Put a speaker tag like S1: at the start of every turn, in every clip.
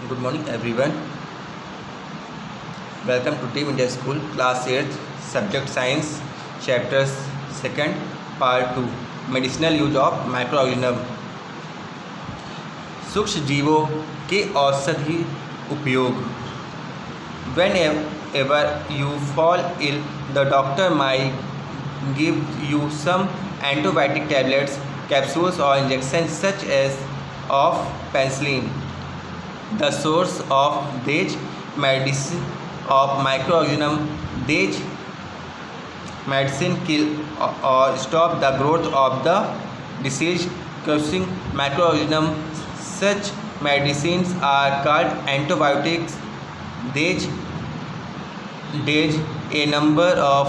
S1: Good morning, everyone. Welcome to Team India School, Class 8th, Subject Science, Chapter 2nd, Part 2, Medicinal Use of Microorganism. सूक्ष्म जीवों के औषधि उपयोग. Whenever you fall ill, the doctor might give you some antibiotic tablets, capsules, or injections such as of penicillin. The source of these medicine of microorganism. These medicine kill or stop the growth of the disease causing microorganism. Such medicines are called antibiotics. These days a number of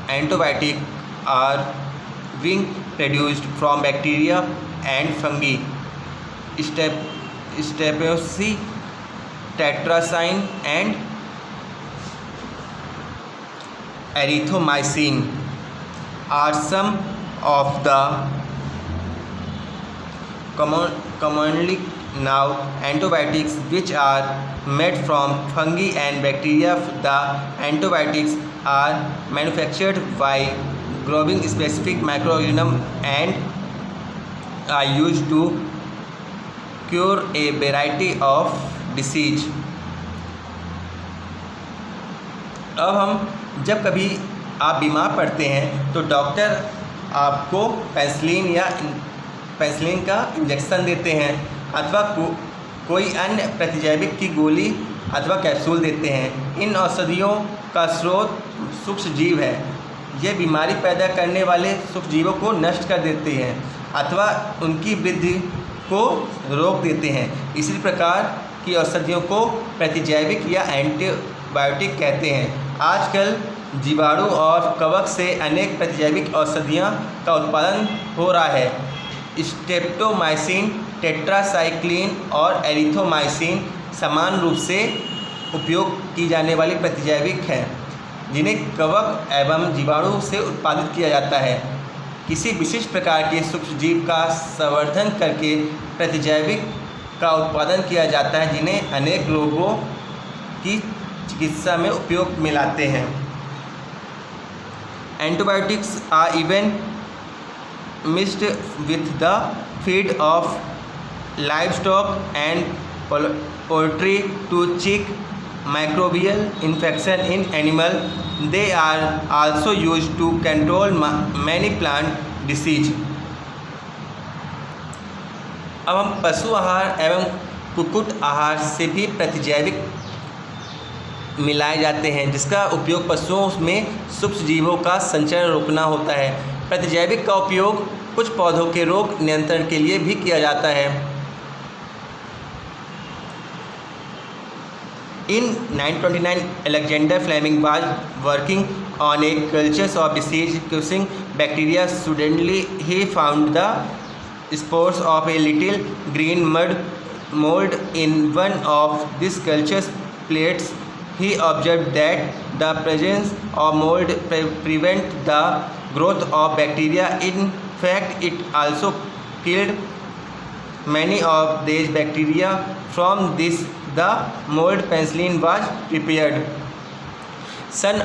S1: antibiotics are being produced from bacteria and fungi. Streptococcus, tetracycline, and erythromycin are some of the commonly known antibiotics which are made from fungi and bacteria. The antibiotics are manufactured by growing specific microorganisms and are used to cure a variety of disease. अब हम जब कभी आप बीमार पड़ते हैं तो doctor आपको पेनिसिलिन का इंजेक्शन देते हैं अथवा कोई अन्य प्रतिजैविक की गोली अथवा कैप्सूल देते हैं. इन औषधियों का स्रोत सूक्ष्म जीव है. ये बीमारी पैदा करने वाले सूक्ष्म जीवों को नष्ट कर देते हैं अथवा उनकी वृद्धि को रोक देते हैं. इसी प्रकार की औषधियों को प्रतिजैविक या एंटीबायोटिक कहते हैं. आजकल जीवाणु और कवक से अनेक प्रतिजैविक औषधियों का उत्पादन हो रहा है. स्ट्रेप्टोमाइसिन, टेट्रासाइक्लिन और एरिथ्रोमाइसिन समान रूप से उपयोग की जाने वाली प्रतिजैविक हैं जिन्हें कवक एवं जीवाणु से उत्पादित किया जाता है. किसी विशिष्ट प्रकार के सूक्ष्म जीव का संवर्धन करके प्रतिजैविक का उत्पादन किया जाता है जिन्हें अनेक रोगों की चिकित्सा में उपयोग में लाते हैं. Antibiotics are even mixed with the feed of livestock and poultry to check microbial infection in animal. They are also used to control many plant disease. अब हम पशु आहार एवं कुक्कुट आहार से भी प्रतिजैविक मिलाए जाते हैं जिसका उपयोग पशुओं में सूक्ष्म जीवों का संचरण रोकना होता है. प्रतिजैविक का उपयोग कुछ पौधों के रोग नियंत्रण के लिए भी किया जाता है. In 1929, Alexander Fleming was working on a culture of disease-causing bacteria. Suddenly, he found the spores of a little green mold in one of these culture plates. He observed that the presence of mold prevents the growth of bacteria. In fact, it also killed many of these bacteria. From this, the mold penicillin was prepared. सन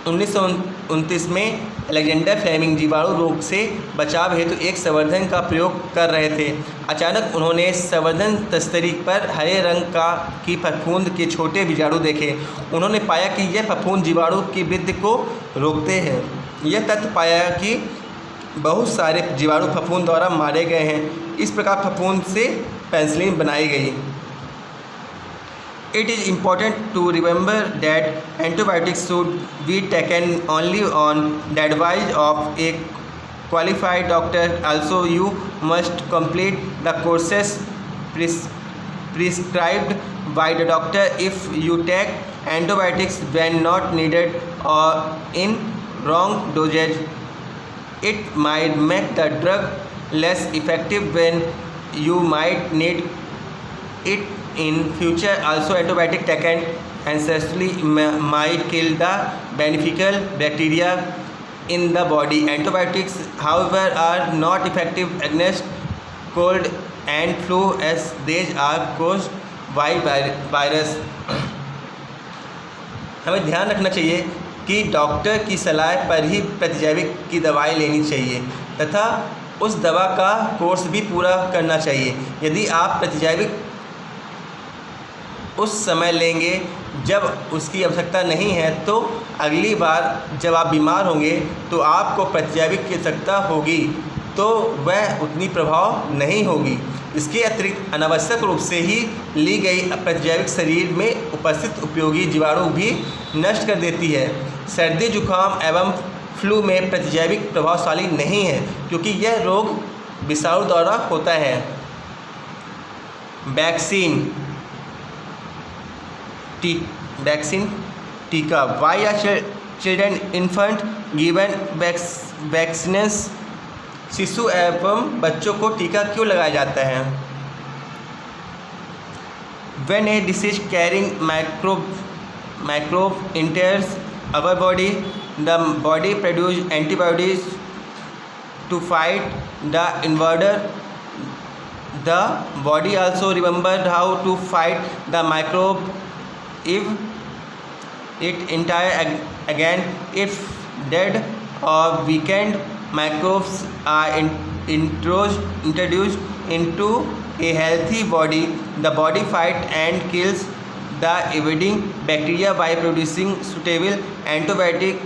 S1: 1929 में Alexander Fleming जीवाणु रोग से बचाव हेतु एक संवर्धन का प्रयोग कर रहे थे. अचानक उन्होंने संवर्धन तस्तरी पर हरे रंग की फफूंद के छोटे बीजाणु देखे. उन्होंने पाया कि यह फफूंद जीवाणु की वृद्धि को रोकते हैं. यह तथ्य पाया कि बहुत सारे जीवाणु फफूंद द्वारा मारे गए हैं. इस प्रकार फफूंद से पेनिसिलिन बनाई गई. It is important to remember that antibiotics should be taken only on the advice of a qualified doctor. Also, you must complete the courses prescribed by the doctor. If you take antibiotics when not needed or in wrong dosage, it might make the drug less effective when you might need it in future. Also, antibiotic taken ancestry might kill the beneficial bacteria in the body. Antibiotics, however, are not effective against cold and flu as these are caused by virus। हमें ध्यान रखना चाहिए कि doctor की सलाह पर ही प्रतिजैविक की दवाई लेनी चाहिए तथा उस दवा का कोर्स भी पूरा करना चाहिए। यदि आप प्रतिजैविक उस समय लेंगे जब उसकी आवश्यकता नहीं है तो अगली बार जब आप बीमार होंगे तो आपको प्रतिजैविक की आवश्यकता होगी तो वह उतनी प्रभाव नहीं होगी। इसके अतिरिक्त अनावश्यक रूप से ही ली गई प्रतिजैविक शरीर में उपस्थित उपयोगी जीवाणु भी नष्ट कर देती है। सर्दी जुकाम एवं फ्लू में प्रतिजैविक प्रभावशाली नहीं है क्योंकि यह रोग विषाणु द्वारा होता है। वैक्सीन टीका। Why are children infant given vaccines. शिशु एवं बच्चों को टीका क्यों लगाया जाता है? When a disease carrying microbe enters our body, the body produces antibodies to fight the invader. The body also remembers how to fight the microbe if it entire again. If dead or weakened microbes are introduced into a healthy body, the body fights and kills the invading bacteria by producing suitable antibodies.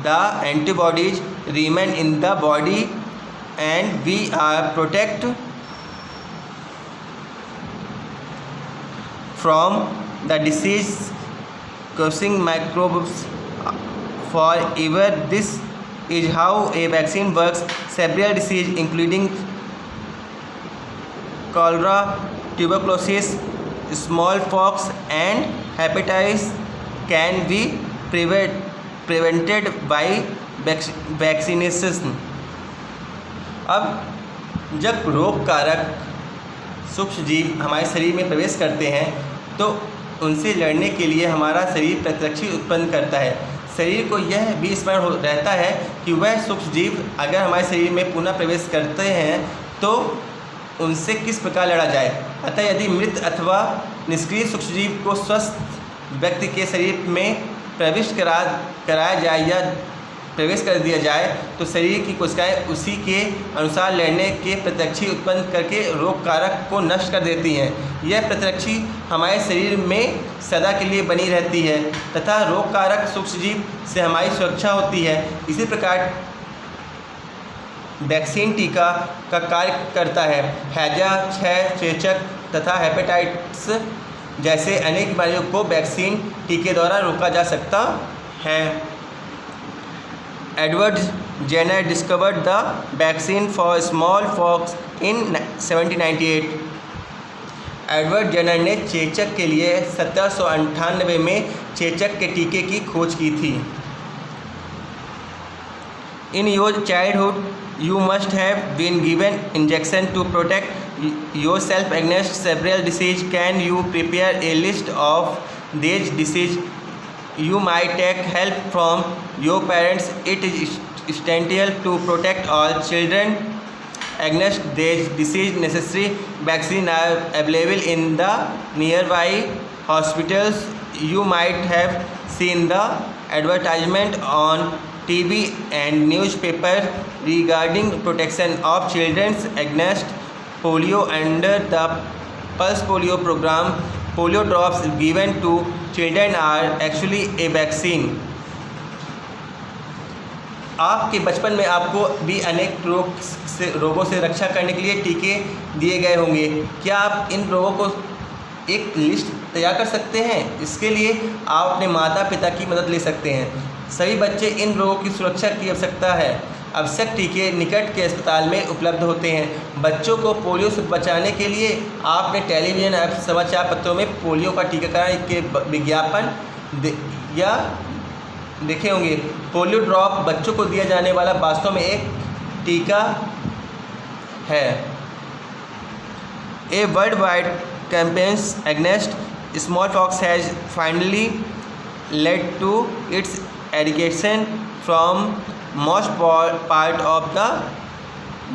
S1: The antibodies remain in the body and we are protected from the disease causing microbes forever. This is how a vaccine works. Several diseases including cholera, tuberculosis, smallpox and hepatitis can be prevented by vaccination। अब जब रोग कारक सूक्ष्म जीव हमारे शरीर में प्रवेश करते हैं तो उनसे लड़ने के लिए हमारा शरीर प्रतिरक्षी उत्पन्न करता है। शरीर को यह भी स्मरण रहता है कि वह सूक्ष्म जीव अगर हमारे शरीर में पुनः प्रवेश करते हैं तो उनसे किस प्रकार लड़ा जाए। अतः यदि मृत अथवा निष्क्रिय सूक्ष्मजीव को स्वस्थ व्यक्ति के शरीर में प्रविष्ट कराया जाए या प्रवेश कर दिया जाए तो शरीर की कोशिकाएं उसी के अनुसार लड़ने के प्रतिरक्षी उत्पन्न करके रोग कारक को नष्ट कर देती हैं। यह प्रतिरक्षी हमारे शरीर में सदा के लिए बनी रहती है तथा रोग कारक सूक्ष्मजीव से हमारी सुरक्षा होती है। इसी प्रकार वैक्सीन टीका का कार्य करता है। हैजा, क्षय, चेचक तथा हेपेटाइटिस जैसे अनेक बीमारियों को वैक्सीन टीके द्वारा रोका जा सकता है। Edward Jenner discovered the vaccine for smallpox in 1798। Edward Jenner ने चेचक के लिए 1798 में चेचक के टीके की खोज की थी। In your childhood you must have been given injection to protect yourself against several diseases. Can you prepare a list of these diseases? You might take help from your parents. It is essential to protect all children against these diseases. Necessary vaccines are available in the nearby hospitals. You might have seen the advertisement on TV and newspaper regarding protection of children against polio under the Pulse Polio program. Polio drops given to children are actually a vaccine. आपके बचपन में आपको भी अनेक रोगों से रक्षा करने के लिए टीके दिए गए होंगे। क्या आप इन रोगों को एक लिस्ट तैयार कर सकते हैं? इसके लिए आप अपने माता पिता की मदद ले सकते हैं। सभी बच्चे इन रोगों की सुरक्षा की आवश्यकता है। आवश्यक टीके निकट के अस्पताल में उपलब्ध होते हैं। बच्चों को पोलियो से बचाने के लिए आपने टेलीविज़न एवं समाचार पत्रों में पोलियो का टीकाकरण के विज्ञापन देखे होंगे। पोलियो ड्रॉप बच्चों को दिया जाने वाला वास्तव में एक टीका है। A world wide campaigns against smallpox has finally led to its eradication from most part of the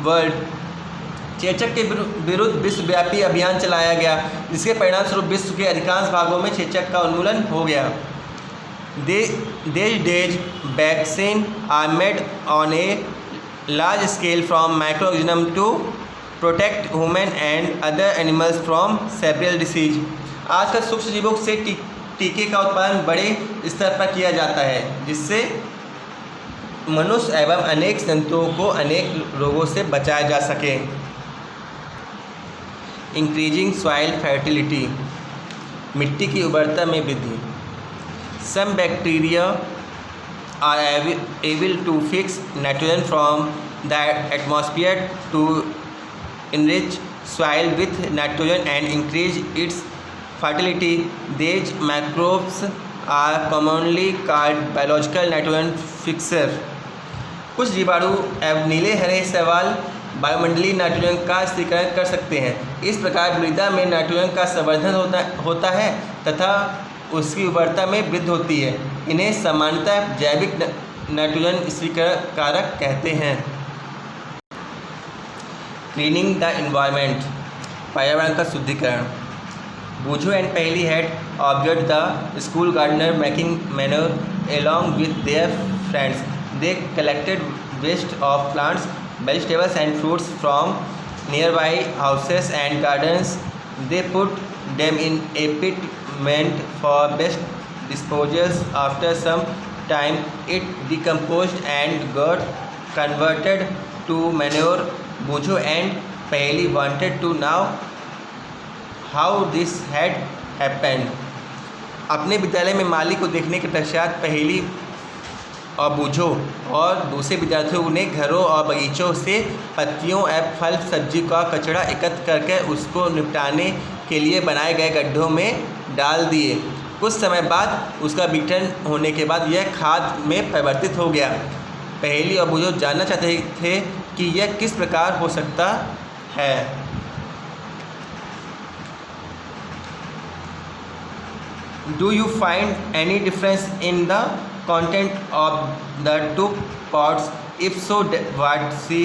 S1: world. चेचक के विरुद्ध विश्वव्यापी अभियान चलाया गया, जिसके परिणामस्वरूप विश्व के अधिकांश भागों में चेचक का उन्मूलन हो गया। These days, vaccines are made on a large scale from microorganisms to protect humans and other animals from several diseases। आजकल सूक्ष्म जीवों से टीके का उत्पादन बड़े स्तर पर किया जाता है, जिससे मनुष्य एवं अनेक जंतुओं को अनेक रोगों से बचाया जा सके। इंक्रीजिंग सॉइल फर्टिलिटी, मिट्टी की उर्वरता में वृद्धि। Some bacteria are able to fix nitrogen from the atmosphere to enrich soil with nitrogen and increase its fertility. These microbes are commonly called biological nitrogen fixer। कुछ जीवाणु एवं नीले हरे शैवाल वायुमंडलीय नाइट्रोजन का स्थिरीकरण कर सकते हैं। इस प्रकार मृदा में नाइट्रोजन का संवर्धन होता है तथा उसकी उर्वरता में वृद्धि होती है। इन्हें सामान्यतः जैविक नाइट्रोजन स्थिरीकरण कारक कहते हैं। क्लीनिंग द एनवायरनमेंट, पर्यावरण का शुद्धिकरण। Boojho and Paheli had observe the school gardener making manure along with their friends। They collected waste of plants, vegetables and fruits from nearby houses and gardens। They put them in a pit meant for best disposal। After some time it decomposed and got converted to manure। बूझो and पहली wanted to know how this had happened। अपने विद्यालय में माली को देखने के पश्चात पहली और बूझो और दूसरे विद्यार्थियों ने घरों और बगीचों से पत्तियों एवं फल सब्जी का कचरा एकत्र करके उसको निपटाने के लिए बनाए गए गड्ढों में डाल दिए। कुछ समय बाद उसका विघटन होने के बाद यह खाद में परिवर्तित हो गया। पहली और बूझो जानना चाहते थे कि यह किस प्रकार हो सकता है। Do you find any difference in the content of the two pots? If so what see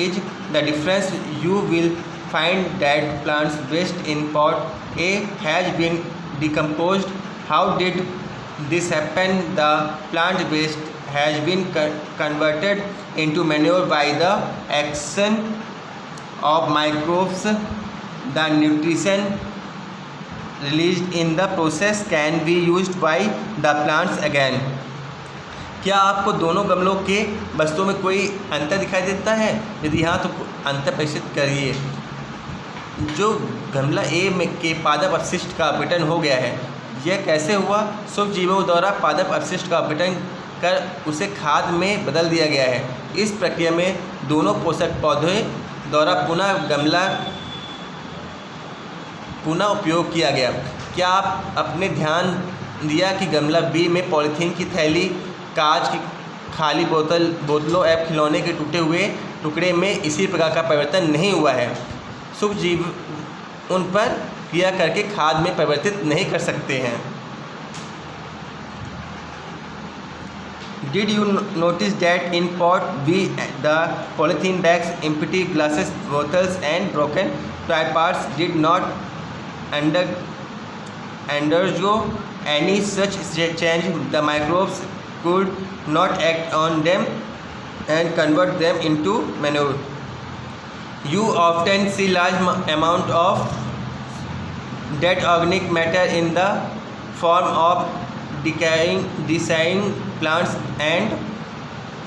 S1: is the difference? You will find that plants waste in pot A has been decomposed. How did this happen? The plant waste has been converted into manure by the action of microbes। The nutrition released in the process can be used by the plants again। क्या आपको दोनों गमलों के वस्तुओं में कोई अंतर दिखाई देता है? यदि हाँ तो अंतर प्रदर्शित करिए। जो गमला ए में के पादप अपशिष्ट का अपघटन हो गया है, यह कैसे हुआ? सूक्ष्म जीवों द्वारा पादप अपशिष्ट का अपघटन कर उसे खाद में बदल दिया गया है। इस प्रक्रिया में दोनों पोषक पौधे द्वारा पुनः उपयोग किया गया। क्या आप अपने ध्यान दिया कि गमला बी में पॉलीथीन की थैली, कांच की खाली बोतलों एवं खिलौने के टूटे हुए टुकड़े में इसी प्रकार का परिवर्तन नहीं हुआ है। सूक्ष्म जीव उन पर क्रिया करके खाद में परिवर्तित नहीं कर सकते हैं। Did you notice that in pot B the polythene bags, empty glasses, bottles and broken toy parts did not undergo any such change? The microbes could not act on them and convert them into manure। You often see large amount of dead organic matter in the form of decaying plants and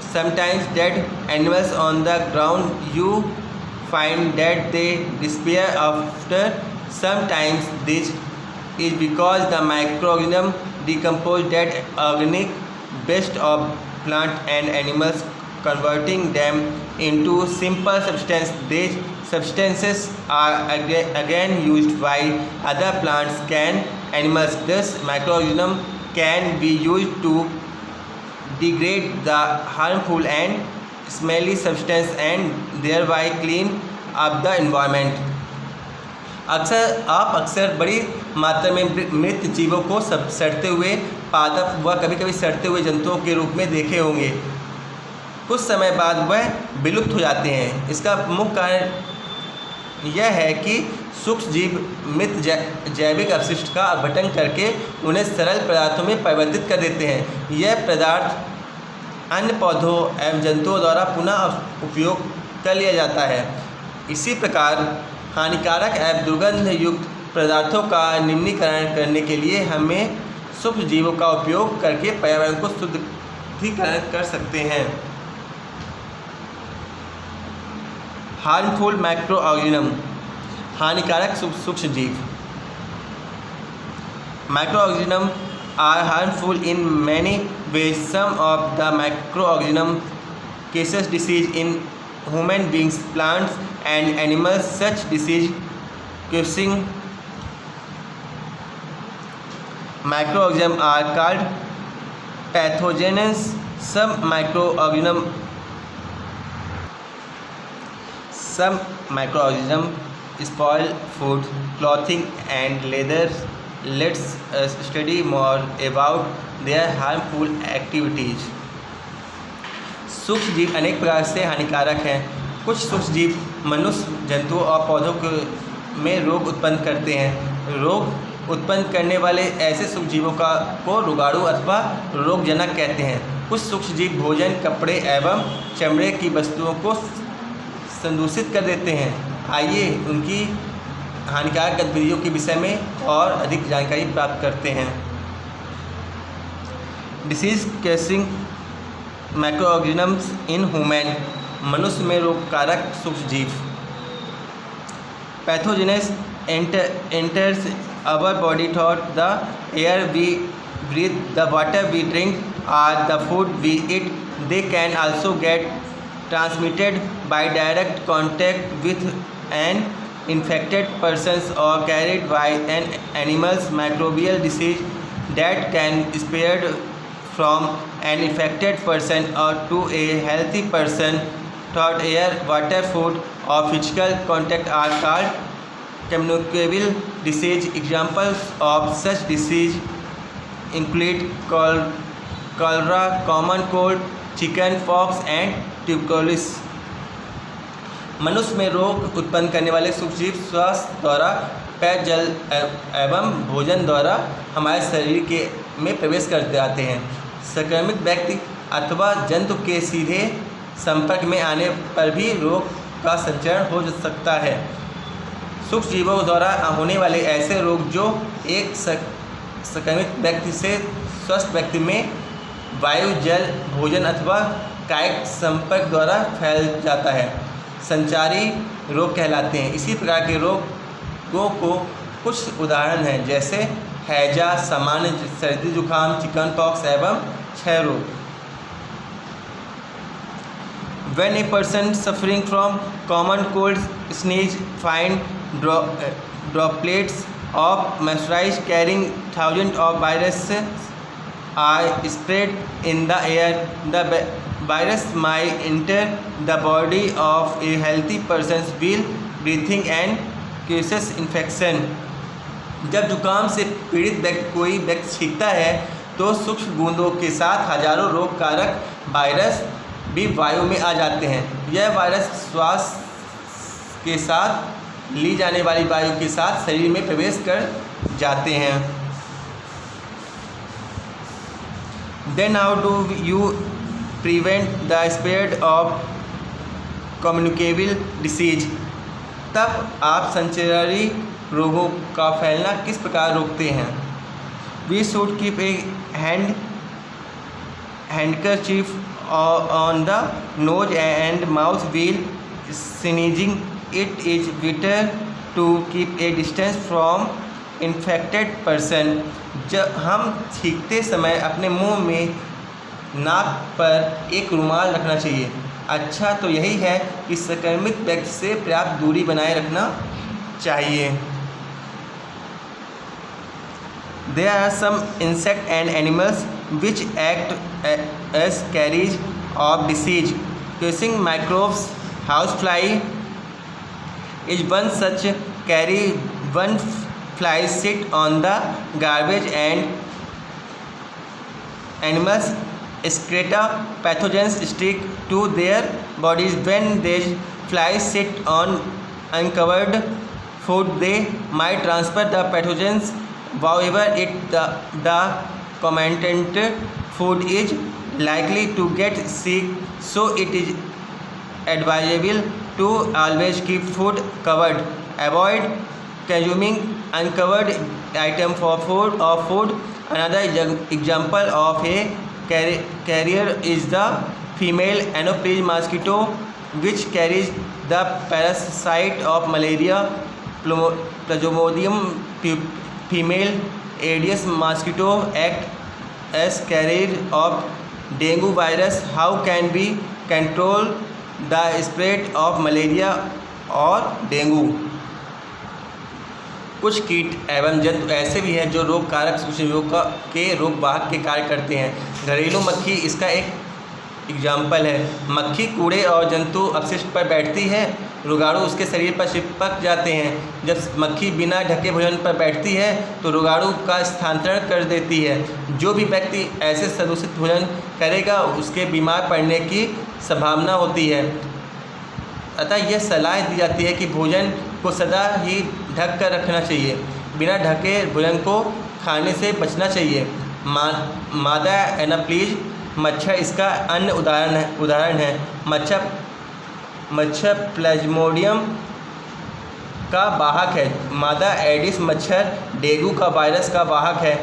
S1: sometimes dead animals on the ground. You find that they disappear after some time. This is because the microorganism decompose dead organic waste of plant and animals, converting them into simple substance. These substances are again used by other plants and animals. This microorganism can be used to degrade the harmful and smelly substance and thereby clean up the environment। आप अक्सर बड़ी मात्रा में मृत जीवों को सड़ते हुए पादप व कभी कभी सड़ते हुए जंतुओं के रूप में देखे होंगे। कुछ समय बाद वह विलुप्त हो जाते हैं। इसका मुख्य कारण यह है कि सूक्ष्म जीव मृत जैविक अपशिष्ट का अपघटन करके उन्हें सरल पदार्थों में परिवर्तित कर देते हैं। यह पदार्थ अन्य पौधों एवं जंतुओं द्वारा पुनः उपयोग कर लिया जाता है। इसी प्रकार हानिकारक एवं दुर्गंध युक्त पदार्थों का निम्नीकरण करने के लिए हमें सूक्ष्म जीवों का उपयोग करके पर्यावरण को शुद्धिकरण कर सकते हैं। हार्मफुल माइक्रो ऑर्गेनिज्म, हानिकारक सूक्ष्म जीव। Micro organism are harmful in many ways. Some of the micro organism cases disease in human beings, plants and animals. Such disease causing microorganisms are called pathogens. Some microorganisms spoil food, clothing and leather. Let's study more about their harmful activities. सूक्ष्म जीव अनेक प्रकार से हानिकारक हैं। कुछ सूक्ष्म जीव मनुष्य, जंतुओं और पौधों में रोग उत्पन्न करते हैं। रोग उत्पन्न करने वाले ऐसे सूक्ष्म जीवों को रोगाणु अथवा रोगजनक कहते हैं। कुछ सूक्ष्म जीव भोजन, कपड़े एवं चमड़े की वस्तुओं को संदूषित कर देते हैं। आइए उनकी हानिकारक गतिविधियों के विषय में और अधिक जानकारी प्राप्त करते हैं। Disease causing microorganisms in human, मनुष्य में रोगकारक सूक्ष्म जीव। Pathogens enters our body through the air we breathe, the water we drink और the food we eat. They can also get transmitted by direct contact with an infected person or carried by an animal's microbial disease that can spread from an infected person or to a healthy person through air, water, food or physical contact are called communicable disease. Examples of such disease include cholera, common cold, chicken pox and tuberculosis. मनुष्य में रोग उत्पन्न करने वाले सूक्ष्म स्वास्थ्य द्वारा पेय, जल एवं भोजन द्वारा हमारे शरीर में प्रवेश करते आते हैं। संक्रमित व्यक्ति अथवा जंतु के सीधे संपर्क में आने पर भी रोग का संचरण हो सकता है। सूक्ष्म जीवों द्वारा होने वाले ऐसे रोग जो एक संक्रमित व्यक्ति से स्वस्थ व्यक्ति में वायु, जल, भोजन अथवा कायिक संपर्क द्वारा फैल जाता है, संचारी रोग कहलाते हैं। इसी प्रकार के रोगों को कुछ उदाहरण हैं, जैसे हैजा, सामान्य सर्दी जुकाम, चिकन पॉक्स एवं क्षय रोग। When a person suffering from common cold sneeze, find droplets of moisture carrying thousands of viruses are spread in the air. The virus might enter the body of a healthy person while breathing and causes infection. जब जुकाम से पीड़ित कोई व्यक्ति छींकता है तो सूक्ष्म बूंदों के साथ हजारों रोग कारक वायरस भी वायु में आ जाते हैं। यह वायरस श्वास के साथ ली जाने वाली वायु के साथ शरीर में प्रवेश कर जाते हैं। Then how do you prevent the spread of communicable disease? तब आप संचारी रोगों का फैलना किस प्रकार रोकते हैं? We should keep a handkerchief on the nose and mouth while sneezing. It is better to keep a distance from infected person. जब हम छींकते समय अपने मुंह में नाक पर एक रुमाल रखना चाहिए। अच्छा तो यही है कि संक्रमित व्यक्ति से पर्याप्त दूरी बनाए रखना चाहिए। There are some insects and animals which act as carriers of disease, causing microbes. Housefly is one such carrier. One flies sit on the garbage and animals excreta pathogens stick to their bodies. When these flies sit on uncovered food, they might transfer the pathogens. However, the contaminated food is likely to get sick, so it is advisable to always keep food covered. Avoid consuming uncovered item for food. Another example of a carrier is the female Anopheles mosquito, which carries the parasite of malaria, Plasmodium. Female Aedes mosquito act as carrier of dengue virus. How can we control the spread of malaria और dengue? कुछ कीट एवं जंतु ऐसे भी हैं जो रोग कारक सूक्ष्मजीवों के रोग वाहक के कार्य करते हैं। घरेलू मक्खी इसका एक एग्जाम्पल है। मक्खी कूड़े और जंतु अपशिष्ट पर बैठती है, रोगाणु उसके शरीर पर चिपक जाते हैं। जब मक्खी बिना ढके भोजन पर बैठती है तो रोगाणु का स्थानांतरण कर देती है। जो भी व्यक्ति ऐसे प्रदूषित भोजन करेगा उसके बीमार पड़ने की संभावना होती है। अतः यह सलाह दी जाती है कि भोजन को सदा ही ढक कर रखना चाहिए। बिना ढके भोजन को खाने से बचना चाहिए। मादा एनाप्लीज मच्छर इसका अन्य उदाहरण है। मच्छर प्लाज्मोडियम का वाहक है। मादा एडिस मच्छर डेंगू का वायरस का वाहक है।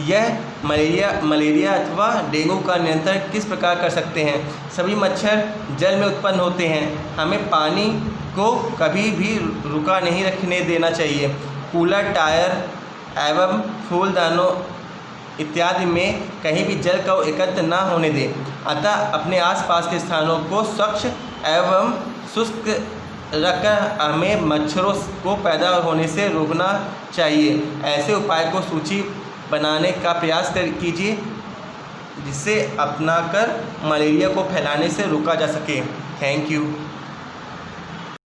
S1: यह मलेरिया अथवा डेंगू का नियंत्रण किस प्रकार कर सकते हैं? सभी मच्छर जल में उत्पन्न होते हैं। हमें पानी को कभी भी रुका नहीं रखने देना चाहिए। कूलर, टायर एवं फूलदानों इत्यादि में कहीं भी जल का एकत्र न होने दें। अतः अपने आसपास के स्थानों को स्वच्छ एवं शुष्क रखकर हमें मच्छरों को पैदा होने से रोकना चाहिए। ऐसे उपाय को सूची बनाने का प्रयास कीजिए जिससे अपनाकर मलेरिया को फैलाने से रोका जा सके। Thank you.